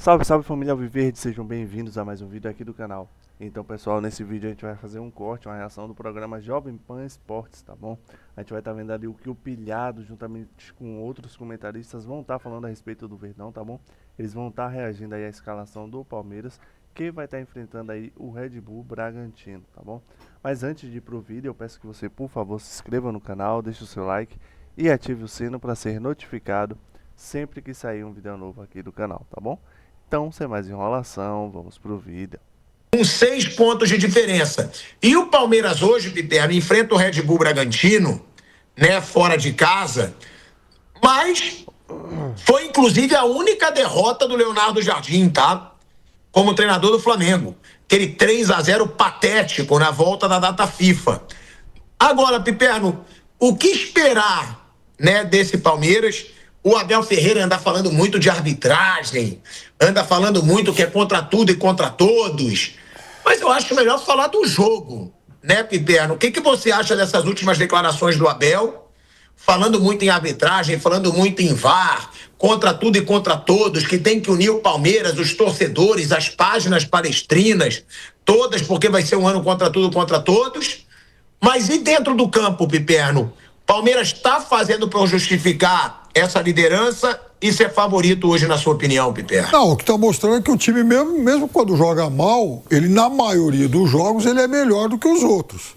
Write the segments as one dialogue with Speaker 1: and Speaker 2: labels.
Speaker 1: Salve, salve família Alviverde, sejam bem-vindos a mais um vídeo aqui do canal. Então pessoal, nesse vídeo a gente vai fazer um corte, uma reação do programa Jovem Pan Esportes, tá bom? A gente vai estar vendo ali o que o Pilhado, juntamente com outros comentaristas, vão estar falando a respeito do Verdão, tá bom? Eles vão estar reagindo aí à escalação do Palmeiras, que vai estar enfrentando aí o Red Bull Bragantino, tá bom? Mas antes de ir pro vídeo, eu peço que você, por favor, se inscreva no canal, deixe o seu like e ative o sino para ser notificado sempre que sair um vídeo novo aqui do canal, tá bom? Então, sem mais enrolação, vamos pro vídeo.
Speaker 2: Com 6 pontos de diferença. E o Palmeiras hoje, Piperno, enfrenta o Red Bull Bragantino, né, fora de casa, mas foi inclusive a única derrota do Leonardo Jardim, tá? Como treinador do Flamengo. Aquele 3-0 patético na volta da data FIFA. Agora, Piperno, o que esperar, né, desse Palmeiras? O Abel Ferreira anda falando muito de arbitragem, anda falando muito que é contra tudo e contra todos. Mas eu acho melhor falar do jogo, né, Piperno? O que você acha dessas últimas declarações do Abel? Falando muito em arbitragem, falando muito em VAR, contra tudo e contra todos, que tem que unir o Palmeiras, os torcedores, as páginas palestrinas, todas, porque vai ser um ano contra tudo, contra todos. Mas e dentro do campo, Piperno? Palmeiras está fazendo para justificar essa liderança e ser favorito hoje, na sua opinião, Piperno?
Speaker 3: Não, o que está mostrando é que o time, mesmo quando joga mal, ele, na maioria dos jogos, ele é melhor do que os outros.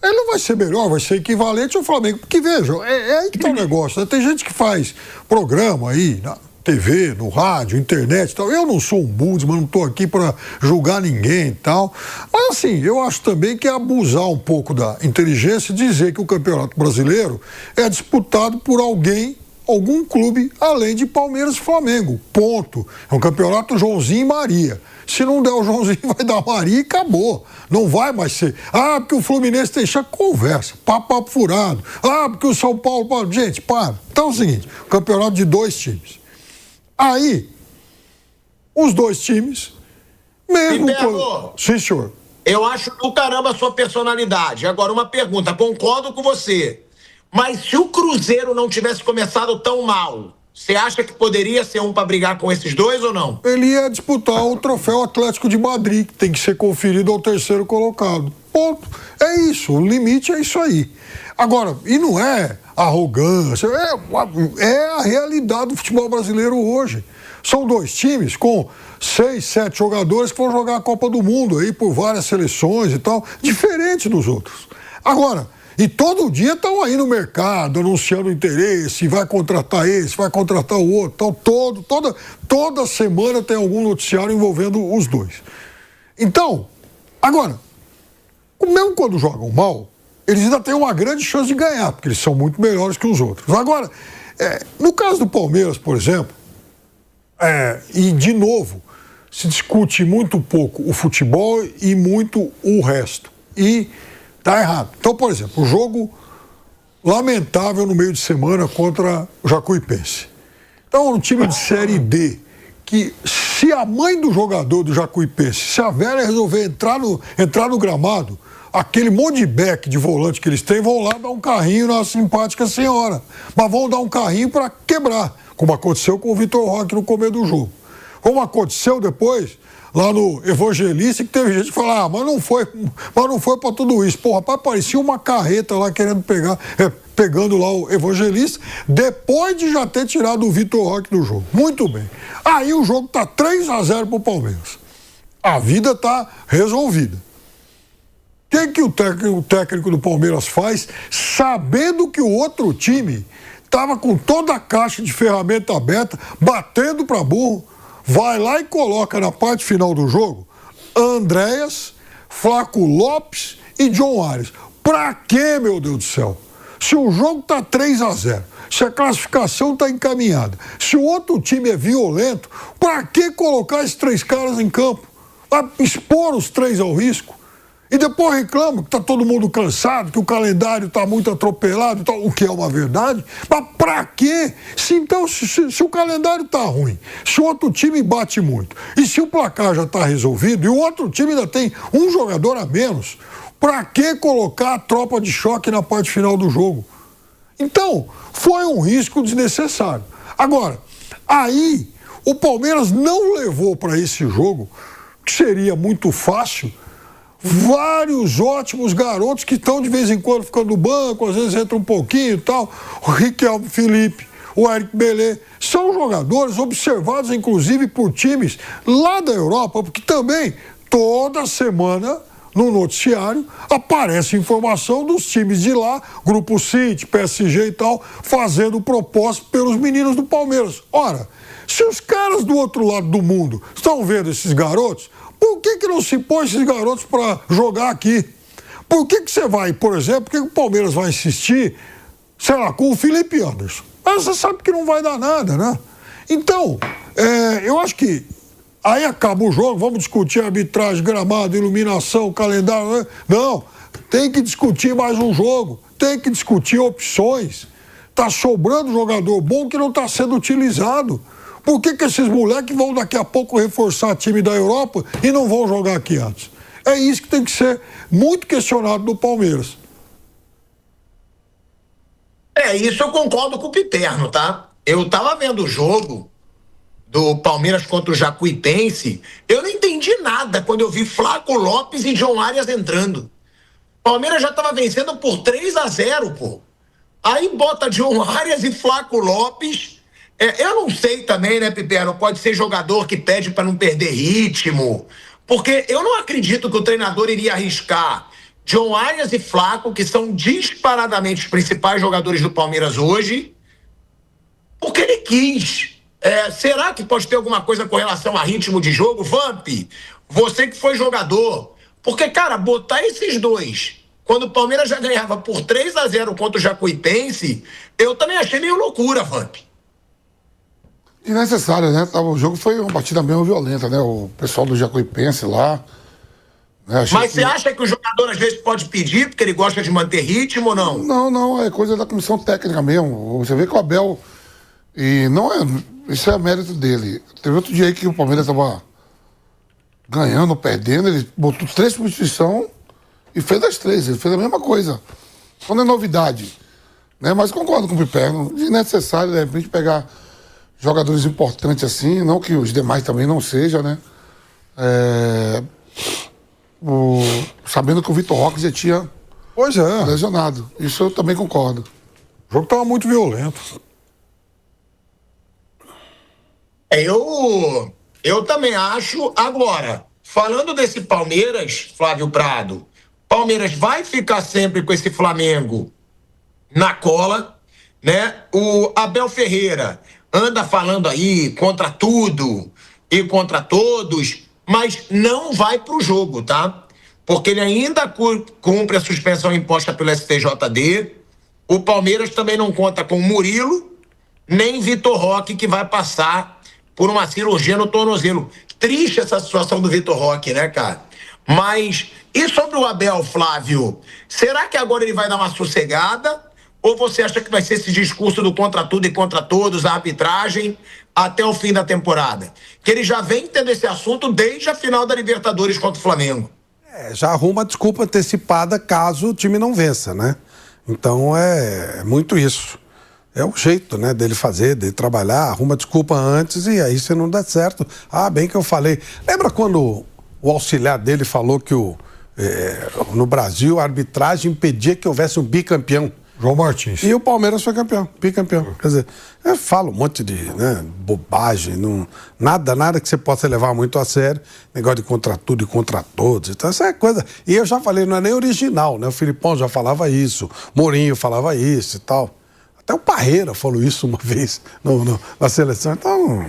Speaker 3: Ele não vai ser melhor, vai ser equivalente ao Flamengo. Porque, veja, é aí que está o negócio. Né? Tem gente que faz programa aí, na TV, no rádio, internet e tal. Eu não sou um Budsman, não estou aqui para julgar ninguém e tal. Mas, assim, eu acho também que é abusar um pouco da inteligência e dizer que o Campeonato Brasileiro é disputado por algum clube além de Palmeiras e Flamengo. Ponto. É um campeonato Joãozinho e Maria. Se não der o Joãozinho, vai dar Maria e acabou. Não vai mais ser. Ah, porque o Fluminense deixa conversa. Papo furado. Ah, porque o São Paulo... Gente, para. Então é o seguinte, campeonato de 2 times. Aí, os 2 times, mesmo... Sim, senhor.
Speaker 2: Eu acho do caramba a sua personalidade. Agora, uma pergunta. Concordo com você. Mas se o Cruzeiro não tivesse começado tão mal, você acha que poderia ser um para brigar com esses 2 ou não?
Speaker 3: Ele ia disputar o troféu Atlético de Madrid, que tem que ser conferido ao 3º colocado. Ponto. É isso, o limite é isso aí. Agora, e não é arrogância, é a realidade do futebol brasileiro hoje. São 2 times com 6, 7 jogadores que vão jogar a Copa do Mundo aí por várias seleções e tal, diferente dos outros. Agora, e todo dia estão aí no mercado, anunciando interesse, vai contratar esse, vai contratar o outro. Então, toda semana tem algum noticiário envolvendo os 2. Então, agora, mesmo quando jogam mal, eles ainda têm uma grande chance de ganhar, porque eles são muito melhores que os outros. Agora, no caso do Palmeiras, por exemplo, e de novo, se discute muito pouco o futebol e muito o resto. E tá errado. Então, por exemplo, o jogo lamentável no meio de semana contra o Jacuipense. Então, um time de Série D, que se a mãe do jogador do Jacuipense, se a Vera resolver entrar no gramado, aquele monte de back de volante que eles têm, vão lá dar um carrinho na simpática senhora. Mas vão dar um carrinho para quebrar, como aconteceu com o Vitor Roque no começo do jogo. Como aconteceu depois lá no Evangelista, que teve gente que falava, mas não foi para tudo isso. Pô, rapaz, parecia uma carreta lá querendo pegando lá o Evangelista, depois de já ter tirado o Vitor Roque do jogo. Muito bem. Aí o jogo tá 3-0 pro Palmeiras. A vida tá resolvida. O que o técnico do Palmeiras faz, sabendo que o outro time tava com toda a caixa de ferramenta aberta, batendo para burro? Vai lá e coloca na parte final do jogo Andréas, Flaco Lopes e John Arias. Pra quê, meu Deus do céu? Se o jogo tá 3-0, se a classificação tá encaminhada, se o outro time é violento, pra que colocar esses 3 caras em campo? Pra expor os 3 ao risco? E depois reclama que tá todo mundo cansado, que o calendário tá muito atropelado, o que é uma verdade. Mas pra quê? Se o calendário tá ruim, se o outro time bate muito, e se o placar já tá resolvido, e o outro time ainda tem um jogador a menos, pra que colocar a tropa de choque na parte final do jogo? Então, foi um risco desnecessário. Agora, aí O Palmeiras não levou para esse jogo, que seria muito fácil, vários ótimos garotos que estão de vez em quando ficando no banco, às vezes entra um pouquinho e tal. O Riquelme Felipe, o Eric Belê, são jogadores observados inclusive por times lá da Europa, porque também toda semana no noticiário aparece informação dos times de lá, Grupo City, PSG e tal, fazendo proposta pelos meninos do Palmeiras. Ora, se os caras do outro lado do mundo estão vendo esses garotos, por que não se põe esses garotos para jogar aqui? Por que você vai, por exemplo, por que o Palmeiras vai insistir, sei lá, com o Felipe Anderson? Mas você sabe que não vai dar nada, né? Então, eu acho que aí acaba o jogo, vamos discutir arbitragem, gramado, iluminação, calendário. Né? Não, tem que discutir mais um jogo, tem que discutir opções. Está sobrando jogador bom que não está sendo utilizado. Por que esses moleques vão daqui a pouco reforçar time da Europa e não vão jogar aqui antes? É isso que tem que ser muito questionado do Palmeiras.
Speaker 2: Isso eu concordo com o Piperno, tá? Eu tava vendo o jogo do Palmeiras contra o Jacuipense, eu não entendi nada quando eu vi Flaco Lopes e John Arias entrando. O Palmeiras já tava vencendo por 3-0, pô. Aí bota John Arias e Flaco Lopes. Eu não sei também, né, Piperno? Pode ser jogador que pede para não perder ritmo. Porque eu não acredito que o treinador iria arriscar John Arias e Flaco, que são disparadamente os principais jogadores do Palmeiras hoje, porque ele quis. Será que pode ter alguma coisa com relação a ritmo de jogo? Vamp, você que foi jogador. Porque, cara, botar esses dois, quando o Palmeiras já ganhava por 3-0 contra o Jacuipense, eu também achei meio loucura, Vamp.
Speaker 4: Desnecessário, né? O jogo foi uma partida mesmo violenta, né? O pessoal do Jacuipense lá. Né?
Speaker 2: Mas você acha que o jogador às vezes pode pedir porque ele gosta de manter ritmo ou não?
Speaker 4: Não, é coisa da comissão técnica mesmo. Você vê que o Abel. E não é. Isso é mérito dele. Teve outro dia aí que o Palmeiras estava ganhando, perdendo, ele botou 3 substituições e fez as 3. Ele fez a mesma coisa. Quando é novidade. Né? Mas concordo com o Piperno. Desnecessário, de repente, pegar jogadores importantes assim, não que os demais também não sejam, né? Sabendo que o Vitor Roque já tinha lesionado. Isso eu também concordo.
Speaker 3: O jogo estava muito violento.
Speaker 2: Eu também acho. Agora, falando desse Palmeiras, Flávio Prado, Palmeiras vai ficar sempre com esse Flamengo na cola, né? O Abel Ferreira anda falando aí contra tudo e contra todos, mas não vai pro jogo, tá? Porque ele ainda cumpre a suspensão imposta pelo STJD. O Palmeiras também não conta com Murilo, nem Vitor Roque, que vai passar por uma cirurgia no tornozelo. Triste essa situação do Vitor Roque, né, cara? Mas, e sobre o Abel, Flávio? Será que agora ele vai dar uma sossegada? Ou você acha que vai ser esse discurso do contra tudo e contra todos, a arbitragem, até o fim da temporada? Que ele já vem tendo esse assunto desde a final da Libertadores contra o Flamengo.
Speaker 5: Já arruma desculpa antecipada caso o time não vença, né? Então é muito isso. É o jeito, né, dele fazer, dele trabalhar, arruma desculpa antes e aí se não der certo. Ah, bem que eu falei. Lembra quando o auxiliar dele falou que no Brasil a arbitragem impedia que houvesse um bicampeão?
Speaker 3: João Martins.
Speaker 5: E o Palmeiras foi campeão, bicampeão. Quer dizer, eu falo um monte de bobagem, nada que você possa levar muito a sério. Negócio de contra tudo e contra todos. Então, essa é coisa. E eu já falei, não é nem original, né? O Filipão já falava isso, Mourinho falava isso e tal. Até o Parreira falou isso uma vez na seleção. Então,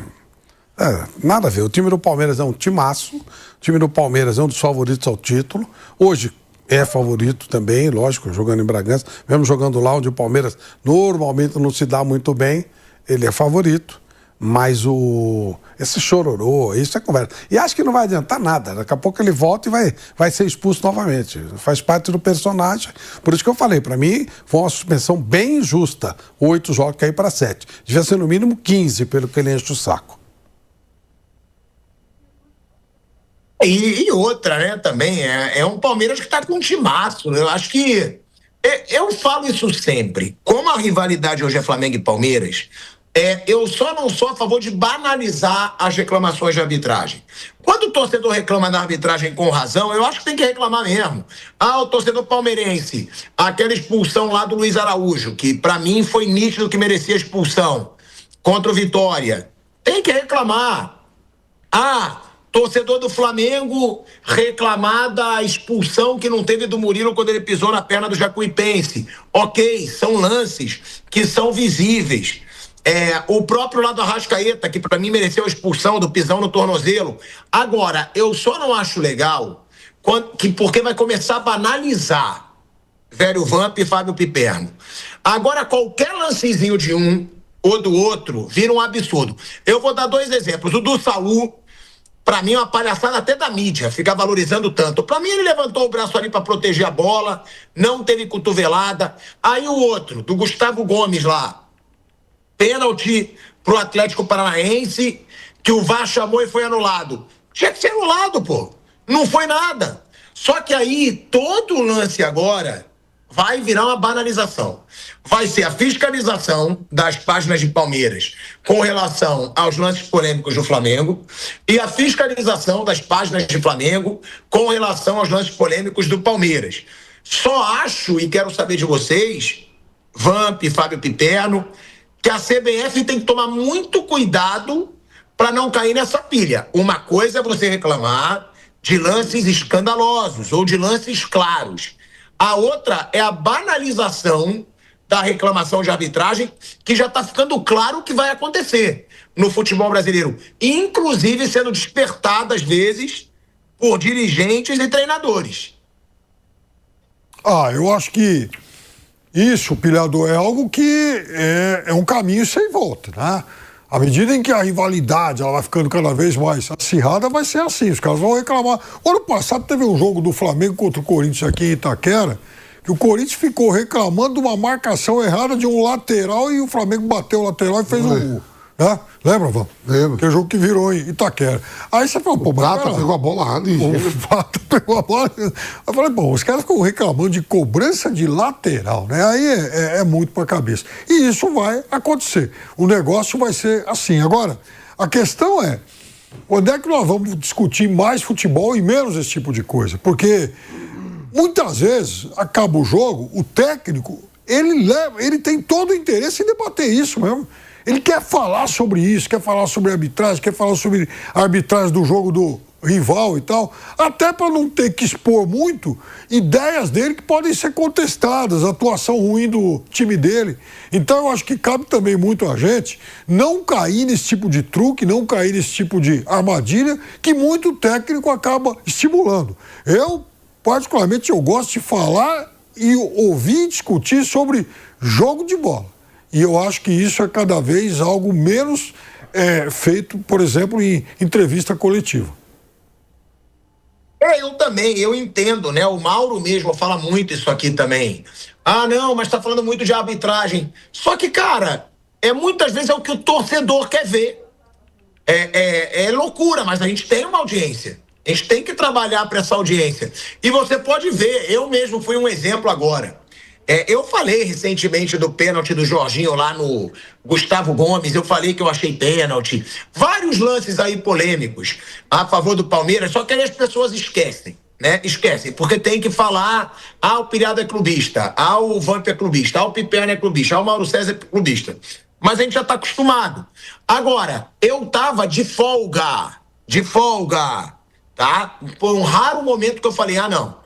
Speaker 5: nada a ver. O time do Palmeiras é um timaço. O time do Palmeiras é um dos favoritos ao título. Hoje é favorito também, lógico, jogando em Bragança. Mesmo jogando lá onde o Palmeiras normalmente não se dá muito bem, ele é favorito. Mas esse chororô, isso é conversa. E acho que não vai adiantar nada. Daqui a pouco ele volta e vai ser expulso novamente. Faz parte do personagem. Por isso que eu falei, para mim, foi uma suspensão bem injusta. 8 jogos cair para 7. Devia ser no mínimo 15, pelo que ele enche o saco.
Speaker 2: E outra, né, também, é um Palmeiras que está com um timaço. Eu acho que... Eu falo isso sempre. Como a rivalidade hoje é Flamengo e Palmeiras, Eu só não sou a favor de banalizar as reclamações de arbitragem. Quando o torcedor reclama da arbitragem com razão, eu acho que tem que reclamar mesmo. O torcedor palmeirense, aquela expulsão lá do Luiz Araújo, que pra mim foi nítido que merecia expulsão, contra o Vitória. Tem que reclamar. Torcedor do Flamengo reclamar da expulsão que não teve do Murilo quando ele pisou na perna do Jacuipense. Ok, são lances que são visíveis. O próprio lá do Arrascaeta, que pra mim mereceu a expulsão do pisão no tornozelo. Agora, eu só não acho legal porque vai começar a banalizar Velho Vamp e Fábio Piperno. Agora, qualquer lancezinho de um ou do outro vira um absurdo. Eu vou dar 2 exemplos. O do Saul, pra mim, é uma palhaçada até da mídia, ficar valorizando tanto. Pra mim, ele levantou o braço ali pra proteger a bola, não teve cotovelada. Aí o outro, do Gustavo Gomes lá, pênalti pro Atlético Paranaense, que o VAR chamou e foi anulado. Tinha que ser anulado, pô. Não foi nada. Só que aí, todo lance agora vai virar uma banalização. Vai ser a fiscalização das páginas de Palmeiras com relação aos lances polêmicos do Flamengo e a fiscalização das páginas de Flamengo com relação aos lances polêmicos do Palmeiras. Só acho, e quero saber de vocês, Vamp, Fábio Piperno, que a CBF tem que tomar muito cuidado para não cair nessa pilha. Uma coisa é você reclamar de lances escandalosos ou de lances claros. A outra é a banalização da reclamação de arbitragem, que já está ficando claro o que vai acontecer no futebol brasileiro, inclusive sendo despertada às vezes por dirigentes e treinadores.
Speaker 3: Eu acho que isso, pilhador, é algo que é um caminho sem volta, né? À medida em que a rivalidade ela vai ficando cada vez mais acirrada, vai ser assim, os caras vão reclamar. O ano passado teve um jogo do Flamengo contra o Corinthians aqui em Itaquera, que o Corinthians ficou reclamando de uma marcação errada de um lateral e o Flamengo bateu o lateral e fez um gol. Né? Lembra, Vão?
Speaker 4: Lembro.
Speaker 3: Que é o jogo que virou em Itaquera. Aí você falou, pô,
Speaker 4: O Prata pegou a bola errada.
Speaker 3: O Prata pegou a bola. Eu falei, bom, os caras ficam reclamando de cobrança de lateral, né? Aí é muito pra cabeça. E isso vai acontecer. O negócio vai ser assim. Agora, a questão é, quando é que nós vamos discutir mais futebol e menos esse tipo de coisa? Porque muitas vezes acaba o jogo, o técnico, ele tem todo o interesse em debater isso mesmo. Ele quer falar sobre isso, quer falar sobre arbitragem, quer falar sobre a arbitragem do jogo do rival e tal, até para não ter que expor muito ideias dele que podem ser contestadas, a atuação ruim do time dele. Então eu acho que cabe também muito a gente não cair nesse tipo de truque, não cair nesse tipo de armadilha que muito técnico acaba estimulando. Eu, particularmente, eu gosto de falar e ouvir e discutir sobre jogo de bola. E eu acho que isso é cada vez algo menos feito, por exemplo, em entrevista coletiva.
Speaker 2: Eu também, eu entendo, né? O Mauro mesmo fala muito isso aqui também. Não, mas tá falando muito de arbitragem. Só que, cara, muitas vezes é o que o torcedor quer ver. É loucura, mas a gente tem uma audiência. A gente tem que trabalhar para essa audiência. E você pode ver, eu mesmo fui um exemplo agora. Eu falei recentemente do pênalti do Jorginho lá no Gustavo Gomes, eu falei que eu achei pênalti. Vários lances aí polêmicos a favor do Palmeiras, só que aí as pessoas esquecem, né? Esquecem, porque tem que falar, o Pilhado é clubista, o Vamp é clubista, o Piperno é clubista, o Mauro César é clubista. Mas a gente já tá acostumado. Agora, eu tava de folga, tá? Foi um raro momento que eu falei, não,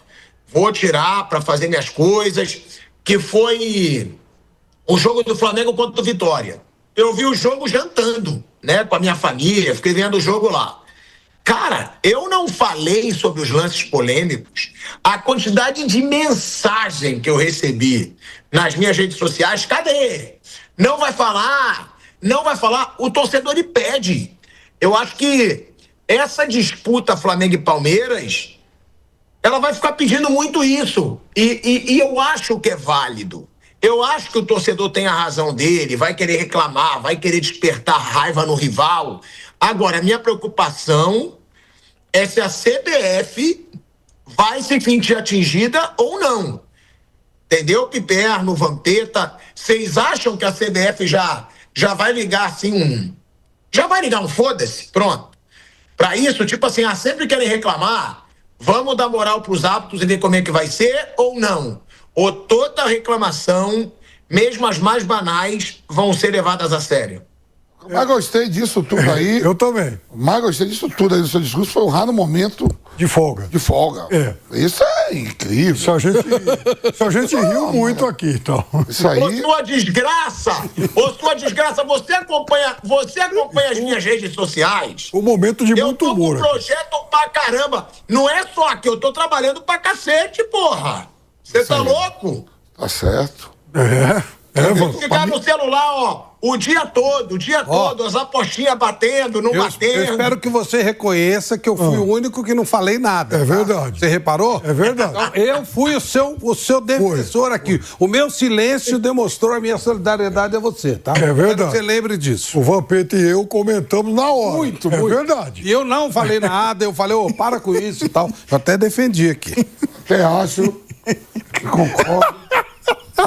Speaker 2: vou tirar pra fazer minhas coisas, que foi o jogo do Flamengo contra o Vitória. Eu vi o jogo jantando, né, com a minha família, fiquei vendo o jogo lá. Cara, eu não falei sobre os lances polêmicos, a quantidade de mensagem que eu recebi nas minhas redes sociais, cadê? Não vai falar, o torcedor ele pede. Eu acho que essa disputa Flamengo e Palmeiras, ela vai ficar pedindo muito isso. E eu acho que é válido. Eu acho que o torcedor tem a razão dele, vai querer reclamar, vai querer despertar raiva no rival. Agora, a minha preocupação é se a CBF vai se sentir atingida ou não. Entendeu, Piperno, Vampeta? Vocês acham que a CBF já já vai ligar assim já vai ligar um foda-se, pronto. Pra isso, tipo assim, sempre querem reclamar, vamos dar moral pros árbitros e ver como é que vai ser ou não. Ou toda reclamação, mesmo as mais banais, vão ser levadas a sério.
Speaker 4: Mas gostei disso tudo aí.
Speaker 3: Eu também.
Speaker 4: Mas gostei disso tudo aí do seu discurso. Foi um raro momento
Speaker 3: De folga.
Speaker 4: de folga.
Speaker 3: É.
Speaker 4: Isso é incrível.
Speaker 3: Se a gente riu muito aqui, então.
Speaker 4: Isso
Speaker 2: Ô,
Speaker 4: aí.
Speaker 2: sua desgraça! Você acompanha as minhas redes sociais?
Speaker 3: Um momento de
Speaker 2: Eu
Speaker 3: muito
Speaker 2: tô com
Speaker 3: humor.
Speaker 2: um projeto pra caramba. Não é só aqui, eu tô trabalhando pra cacete, porra. Você tá louco?
Speaker 4: Tá certo.
Speaker 3: Vamos.
Speaker 2: Ficar no celular, ó, o dia todo, as apostinhas batendo, não
Speaker 5: Eu
Speaker 2: batendo.
Speaker 5: espero que você reconheça que eu fui o único que não falei nada.
Speaker 3: É verdade.
Speaker 5: Você reparou?
Speaker 3: É verdade.
Speaker 5: Eu fui o seu defensor aqui. O meu silêncio demonstrou a minha solidariedade a você, tá?
Speaker 3: É verdade.
Speaker 5: Quero que você lembre disso.
Speaker 3: O Vampeta e eu comentamos na hora.
Speaker 5: Muito,
Speaker 3: é
Speaker 5: muito.
Speaker 3: verdade.
Speaker 5: E eu não falei nada, eu falei, para com isso e tal. Eu até defendi aqui.
Speaker 4: Até acho que concordo.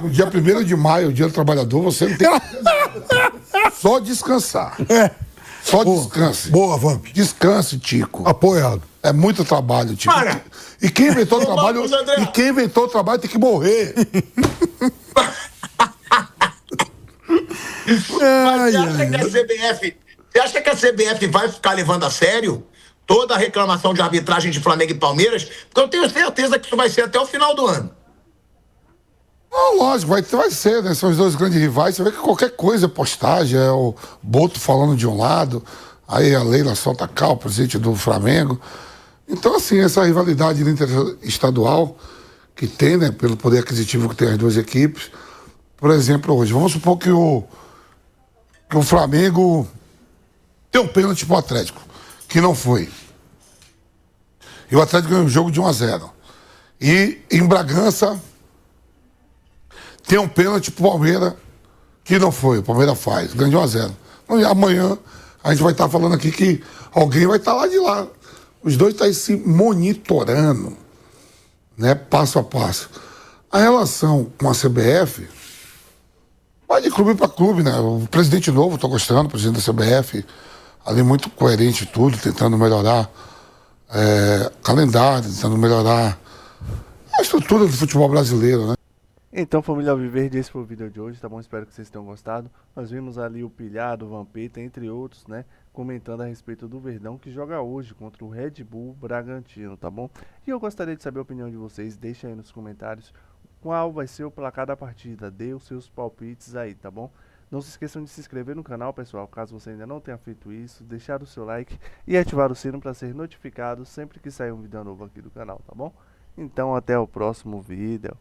Speaker 4: No dia 1º de maio, o dia do trabalhador, você não tem que fazer nada. Só descansar. Só descanse.
Speaker 3: Boa, Vamp.
Speaker 4: Descanse, Tico.
Speaker 3: Apoiado.
Speaker 4: É muito trabalho, Tico.
Speaker 2: Para.
Speaker 4: E quem inventou o
Speaker 2: Ô,
Speaker 4: trabalho,
Speaker 2: Marcos André.
Speaker 4: e quem inventou o trabalho tem que morrer.
Speaker 2: Você acha que a CBF vai ficar levando a sério toda a reclamação de arbitragem de Flamengo e Palmeiras? Porque eu tenho certeza que isso vai ser até o final do ano.
Speaker 4: Não, lógico, vai ser, né? São os dois grandes rivais. Você vê que qualquer coisa é postagem, é o Boto falando de um lado, aí a Leila solta cá, o presidente do Flamengo. Então, assim, essa rivalidade interestadual que tem, né, pelo poder aquisitivo que tem as duas equipes. Por exemplo, hoje, vamos supor que o Flamengo tem um pênalti pro Atlético, que não foi. E o Atlético ganhou o jogo de 1-0. E em Bragança tem um pênalti pro Palmeiras que não foi. O Palmeiras faz, ganha de 1-0. Então, amanhã a gente vai estar falando aqui que alguém vai estar lá de lá. Os dois estão se monitorando, né, passo a passo. A relação com a CBF vai de clube para clube, né? O presidente novo, estou gostando, o presidente da CBF, ali muito coerente e tudo, tentando melhorar calendário, tentando melhorar a estrutura do futebol brasileiro, né?
Speaker 1: Então, família Alviverde, esse foi o vídeo de hoje, tá bom? Espero que vocês tenham gostado. Nós vimos ali o Pilhado, o Vampeta, entre outros, né? Comentando a respeito do Verdão, que joga hoje contra o Red Bull Bragantino, tá bom? E eu gostaria de saber a opinião de vocês, deixa aí nos comentários qual vai ser o placar da partida. Dê os seus palpites aí, tá bom? Não se esqueçam de se inscrever no canal, pessoal, caso você ainda não tenha feito isso, deixar o seu like e ativar o sino para ser notificado sempre que sair um vídeo novo aqui do canal, tá bom? Então, até o próximo vídeo.